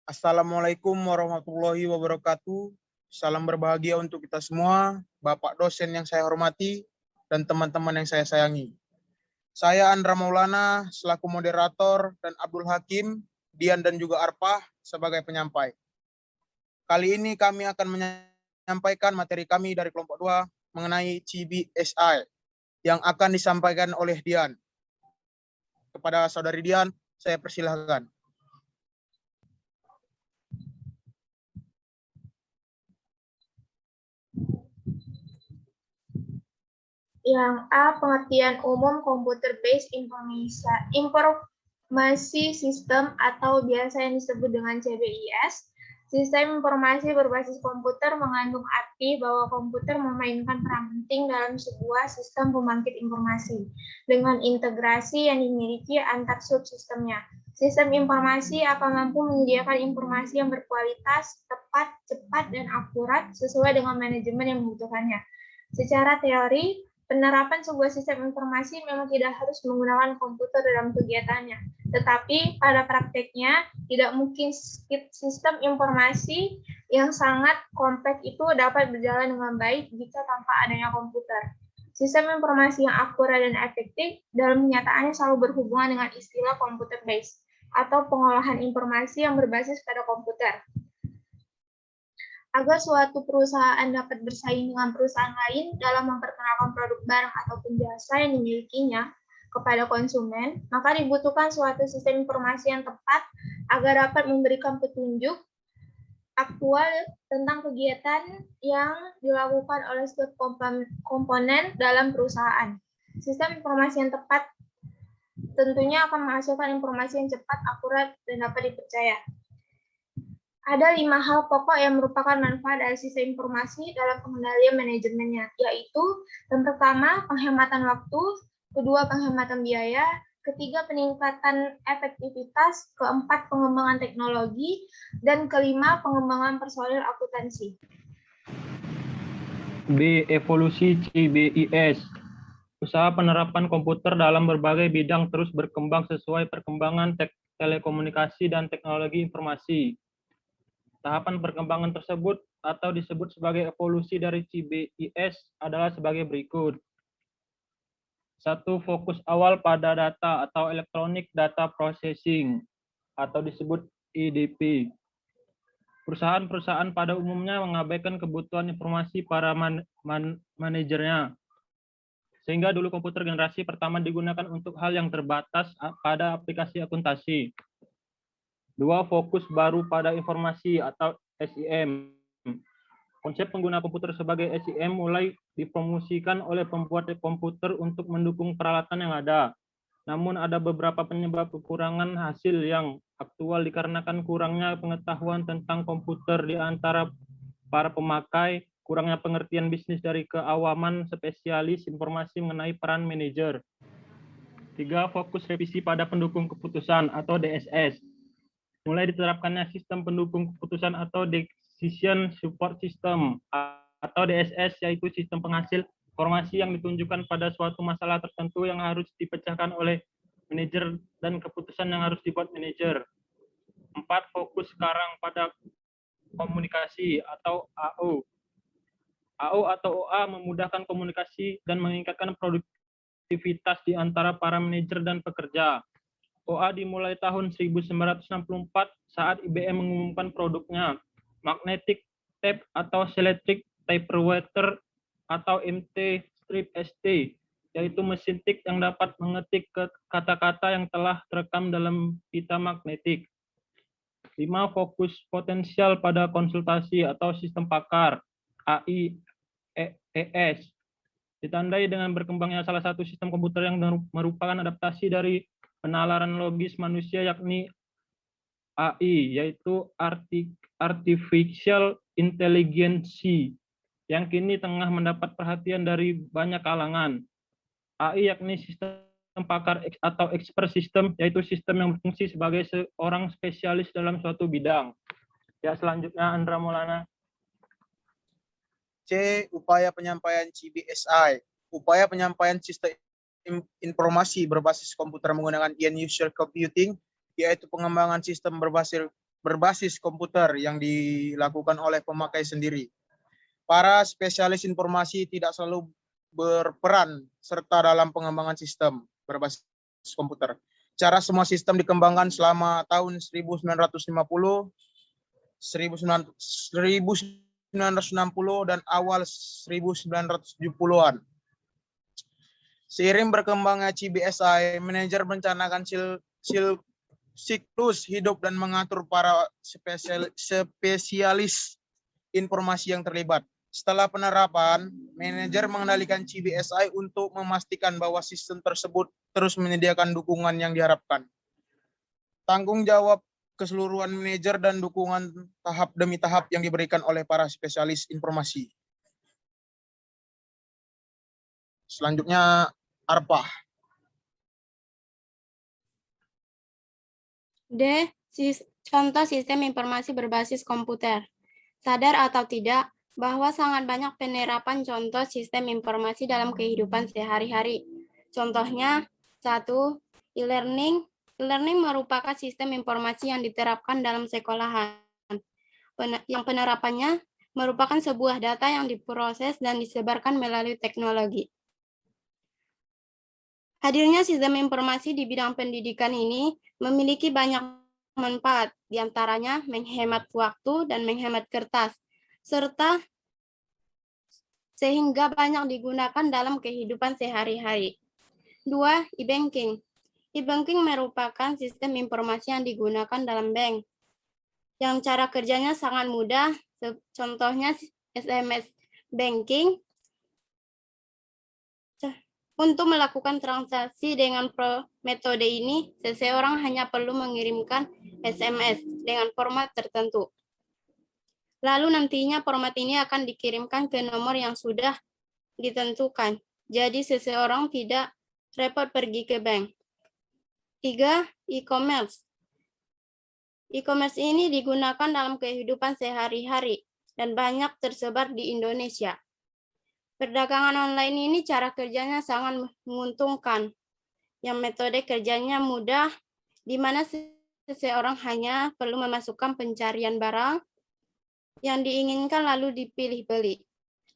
Assalamualaikum warahmatullahi wabarakatuh. Salam berbahagia untuk kita semua, Bapak dosen yang saya hormati, dan teman-teman yang saya sayangi. Saya Andra Maulana selaku moderator dan Abdul Hakim, Dian dan juga Arpah sebagai penyampai. Kali ini kami akan menyampaikan materi kami dari kelompok 2 mengenai CBSI yang akan disampaikan oleh Dian. Kepada saudari Dian, saya persilahkan. Yang A, pengertian umum Computer Based Informasi Sistem atau biasa yang disebut dengan CBIS. Sistem informasi berbasis komputer mengandung arti bahwa komputer memainkan peran penting dalam sebuah sistem pembangkit informasi dengan integrasi yang dimiliki antar subsistemnya. Sistem informasi akan mampu menyediakan informasi yang berkualitas, tepat, cepat, dan akurat sesuai dengan manajemen yang membutuhkannya. Secara teori, penerapan sebuah sistem informasi memang tidak harus menggunakan komputer dalam kegiatannya, tetapi pada prakteknya tidak mungkin sistem informasi yang sangat kompleks itu dapat berjalan dengan baik jika tanpa adanya komputer. Sistem informasi yang akurat dan efektif dalam kenyataannya selalu berhubungan dengan istilah computer based atau pengolahan informasi yang berbasis pada komputer. Agar suatu perusahaan dapat bersaing dengan perusahaan lain dalam memperkenalkan produk barang ataupun jasa yang dimilikinya kepada konsumen, maka dibutuhkan suatu sistem informasi yang tepat agar dapat memberikan petunjuk aktual tentang kegiatan yang dilakukan oleh setiap komponen dalam perusahaan. Sistem informasi yang tepat tentunya akan menghasilkan informasi yang cepat, akurat, dan dapat dipercaya. Ada 5 hal pokok yang merupakan manfaat dari sistem informasi dalam pengendalian manajemennya, yaitu yang pertama, penghematan waktu, kedua, penghematan biaya, ketiga, peningkatan efektivitas, keempat, pengembangan teknologi, dan kelima, pengembangan personil akuntansi. B. Evolusi CBIS. Usaha penerapan komputer dalam berbagai bidang terus berkembang sesuai perkembangan telekomunikasi dan teknologi informasi. Tahapan perkembangan tersebut atau disebut sebagai evolusi dari CBIS adalah sebagai berikut. 1. Fokus awal pada data atau Electronic Data Processing atau disebut EDP. Perusahaan-perusahaan pada umumnya mengabaikan kebutuhan informasi para manajernya. Sehingga dulu komputer generasi pertama digunakan untuk hal yang terbatas pada aplikasi akuntansi. 2. Fokus baru pada informasi atau SIM. Konsep pengguna komputer sebagai SIM mulai dipromosikan oleh pembuat komputer untuk mendukung peralatan yang ada. Namun ada beberapa penyebab kekurangan hasil yang aktual dikarenakan kurangnya pengetahuan tentang komputer di antara para pemakai, kurangnya pengertian bisnis dari keawaman spesialis informasi mengenai peran manajer. 3. Fokus revisi pada pendukung keputusan atau DSS. Mulai diterapkannya sistem pendukung keputusan atau Decision Support System atau DSS, yaitu sistem penghasil informasi yang ditunjukkan pada suatu masalah tertentu yang harus dipecahkan oleh manajer dan keputusan yang harus dibuat manajer. 4. Fokus sekarang pada komunikasi atau AO. AO atau OA memudahkan komunikasi dan meningkatkan produktivitas di antara para manajer dan pekerja. OA dimulai tahun 1964 saat IBM mengumumkan produknya, Magnetic Tape atau Selectric Typewriter atau MT Strip ST, yaitu mesin tik yang dapat mengetik kata-kata yang telah terekam dalam pita magnetik. 5. Fokus potensial pada konsultasi atau sistem pakar, AIES. Ditandai dengan berkembangnya salah satu sistem komputer yang merupakan adaptasi dari penalaran logis manusia, yakni AI, yaitu Artificial Intelligence, yang kini tengah mendapat perhatian dari banyak kalangan. AI yakni sistem pakar atau expert system, yaitu sistem yang berfungsi sebagai seorang spesialis dalam suatu bidang. Ya, selanjutnya Andra Maulana. C. Upaya penyampaian CBSI. Upaya penyampaian sistem informasi berbasis komputer menggunakan end user computing, yaitu pengembangan sistem berbasis berbasis komputer yang dilakukan oleh pemakai sendiri. Para spesialis informasi tidak selalu berperan serta dalam pengembangan sistem berbasis komputer. Cara semua sistem dikembangkan selama tahun 1950, 1960 dan awal 1970-an. Seiring berkembangnya CBSI, manajer merencanakan siklus hidup dan mengatur para spesialis informasi yang terlibat. Setelah penerapan, manajer mengendalikan CBSI untuk memastikan bahwa sistem tersebut terus menyediakan dukungan yang diharapkan. Tanggung jawab keseluruhan manajer dan dukungan tahap demi tahap yang diberikan oleh para spesialis informasi. Selanjutnya, ARPA. D. Contoh sistem informasi berbasis komputer. Sadar atau tidak, bahwa sangat banyak penerapan contoh sistem informasi dalam kehidupan sehari-hari. Contohnya, 1. E-learning. E-learning merupakan sistem informasi yang diterapkan dalam sekolahan. Yang penerapannya merupakan sebuah data yang diproses dan disebarkan melalui teknologi. Hadirnya sistem informasi di bidang pendidikan ini memiliki banyak manfaat, diantaranya menghemat waktu dan menghemat kertas, serta sehingga banyak digunakan dalam kehidupan sehari-hari. 2. E-banking. E-banking merupakan sistem informasi yang digunakan dalam bank, yang cara kerjanya sangat mudah, contohnya SMS banking. Untuk melakukan transaksi dengan metode ini, seseorang hanya perlu mengirimkan SMS dengan format tertentu. Lalu nantinya format ini akan dikirimkan ke nomor yang sudah ditentukan. Jadi seseorang tidak repot pergi ke bank. 3. E-commerce. E-commerce ini digunakan dalam kehidupan sehari-hari dan banyak tersebar di Indonesia. Perdagangan online ini cara kerjanya sangat menguntungkan. Yang metode kerjanya mudah, di mana seseorang hanya perlu memasukkan pencarian barang yang diinginkan lalu dipilih beli.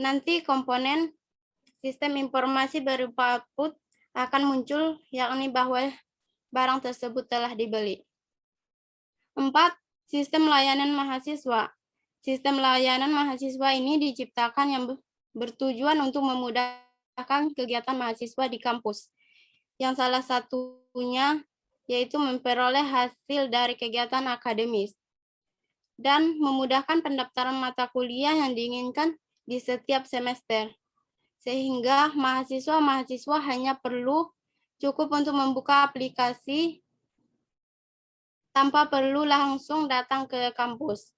Nanti komponen sistem informasi berupa output akan muncul, yakni bahwa barang tersebut telah dibeli. 4. Sistem layanan mahasiswa. Sistem layanan mahasiswa ini diciptakan yang bertujuan untuk memudahkan kegiatan mahasiswa di kampus, yang salah satunya yaitu memperoleh hasil dari kegiatan akademis dan memudahkan pendaftaran mata kuliah yang diinginkan di setiap semester, sehingga mahasiswa hanya perlu cukup untuk membuka aplikasi tanpa perlu langsung datang ke kampus.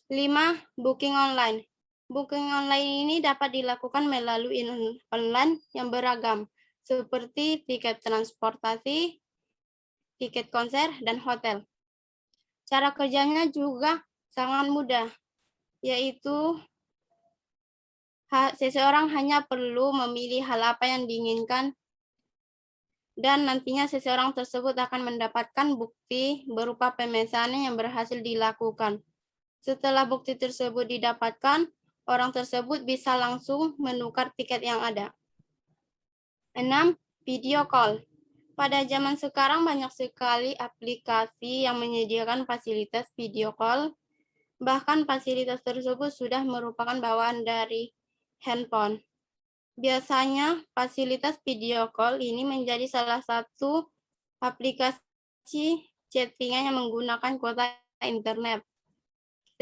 5. Booking online. Booking online ini dapat dilakukan melalui online yang beragam, seperti tiket transportasi, tiket konser, dan hotel. Cara kerjanya juga sangat mudah, yaitu seseorang hanya perlu memilih hal apa yang diinginkan dan nantinya seseorang tersebut akan mendapatkan bukti berupa pemesanan yang berhasil dilakukan. Setelah bukti tersebut didapatkan, orang tersebut bisa langsung menukar tiket yang ada. 6. Video call. Pada zaman sekarang banyak sekali aplikasi yang menyediakan fasilitas video call. Bahkan fasilitas tersebut sudah merupakan bawaan dari handphone. Biasanya fasilitas video call ini menjadi salah satu aplikasi chattingan yang menggunakan kuota internet.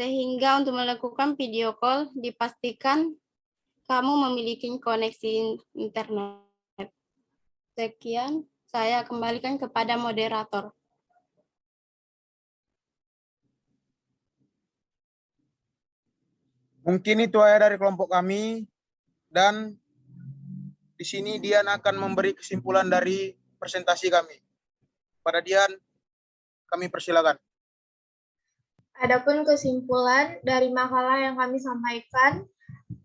Sehingga untuk melakukan video call dipastikan kamu memiliki koneksi internet. Sekian, saya kembalikan kepada moderator. Mungkin itu aja dari kelompok kami, dan di sini Dian akan memberi kesimpulan dari presentasi kami. Pada Dian, kami persilakan. Adapun kesimpulan dari makalah yang kami sampaikan,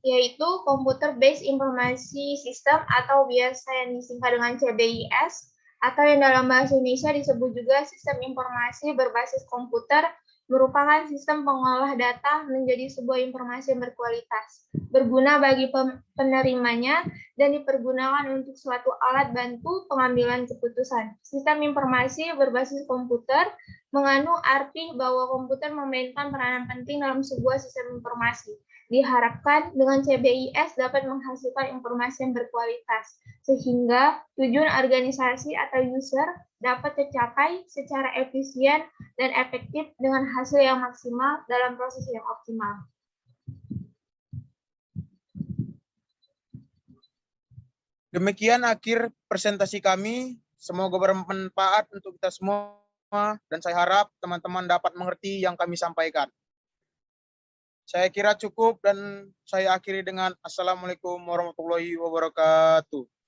yaitu Computer Based Information System atau biasa yang disingkat dengan CBIS, atau yang dalam bahasa Indonesia disebut juga Sistem Informasi Berbasis Komputer, merupakan sistem pengolah data menjadi sebuah informasi yang berkualitas, berguna bagi penerimanya, dan dipergunakan untuk suatu alat bantu pengambilan keputusan. Sistem informasi berbasis komputer mengandung arti bahwa komputer memainkan peranan penting dalam sebuah sistem informasi. Diharapkan dengan CBIS dapat menghasilkan informasi yang berkualitas, sehingga tujuan organisasi atau user dapat tercapai secara efisien dan efektif dengan hasil yang maksimal dalam proses yang optimal. Demikian akhir presentasi kami. Semoga bermanfaat untuk kita semua dan saya harap teman-teman dapat mengerti yang kami sampaikan. Saya kira cukup dan saya akhiri dengan Assalamualaikum warahmatullahi wabarakatuh.